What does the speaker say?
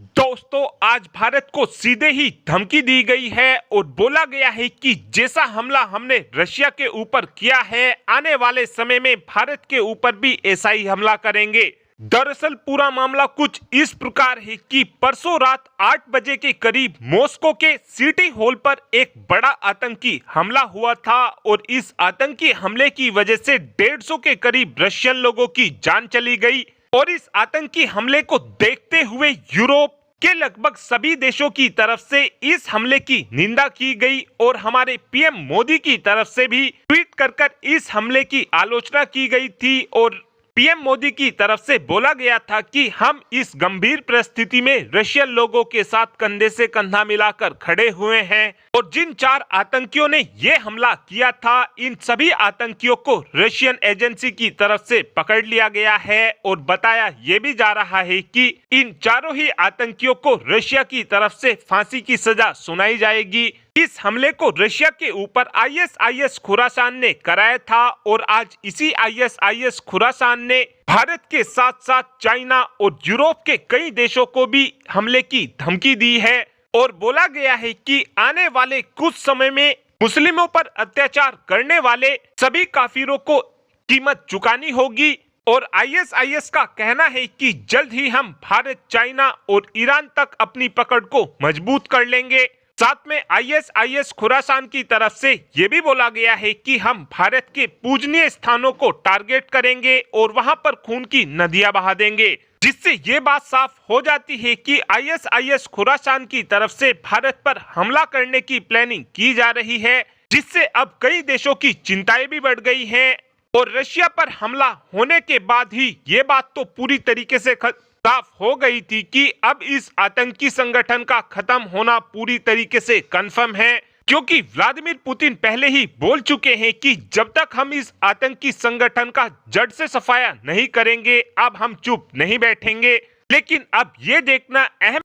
दोस्तों, आज भारत को सीधे ही धमकी दी गई है और बोला गया है कि जैसा हमला हमने रशिया के ऊपर किया है, आने वाले समय में भारत के ऊपर भी ऐसा ही हमला करेंगे। दरअसल पूरा मामला कुछ इस प्रकार है कि परसों रात 8 बजे के करीब मॉस्को के सिटी हॉल पर एक बड़ा आतंकी हमला हुआ था और इस आतंकी हमले की वजह से 150 के करीब रशियन लोगों की जान चली गई। और इस आतंकी हमले को देखते हुए यूरोप के लगभग सभी देशों की तरफ से इस हमले की निंदा की गई और हमारे पीएम मोदी की तरफ से भी ट्वीट कर इस हमले की आलोचना की गई थी। और पीएम मोदी की तरफ से बोला गया था कि हम इस गंभीर परिस्थिति में रशियन लोगों के साथ कंधे से कंधा मिलाकर खड़े हुए हैं। और जिन 4 आतंकियों ने ये हमला किया था, इन सभी आतंकियों को रशियन एजेंसी की तरफ से पकड़ लिया गया है और बताया ये भी जा रहा है कि इन चारों ही आतंकियों को रशिया की तरफ से फांसी की सजा सुनाई जाएगी। इस हमले को रशिया के ऊपर आईएसआईएस खुरासान ने कराया था और आज इसी आईएसआईएस खुरासान ने भारत के साथ साथ चाइना और यूरोप के कई देशों को भी हमले की धमकी दी है। और बोला गया है कि आने वाले कुछ समय में मुस्लिमों पर अत्याचार करने वाले सभी काफिरों को कीमत चुकानी होगी। और आईएसआईएस का कहना है कि जल्द ही हम भारत, चाइना और ईरान तक अपनी पकड़ को मजबूत कर लेंगे। साथ में आईएसआईएस खुरासान की तरफ से यह भी बोला गया है कि हम भारत के पूजनीय स्थानों को टारगेट करेंगे और वहां पर खून की नदियां बहा देंगे, जिससे ये बात साफ हो जाती है कि आईएसआईएस खुरासान की तरफ से भारत पर हमला करने की प्लानिंग की जा रही है, जिससे अब कई देशों की चिंताएं भी बढ़ गई हैं। और रशिया पर हमला होने के बाद ही ये बात तो पूरी तरीके से साफ हो गई थी कि अब इस आतंकी संगठन का खत्म होना पूरी तरीके से कंफर्म है, क्योंकि व्लादिमीर पुतिन पहले ही बोल चुके हैं कि जब तक हम इस आतंकी संगठन का जड़ से सफाया नहीं करेंगे, अब हम चुप नहीं बैठेंगे। लेकिन अब ये देखना अहम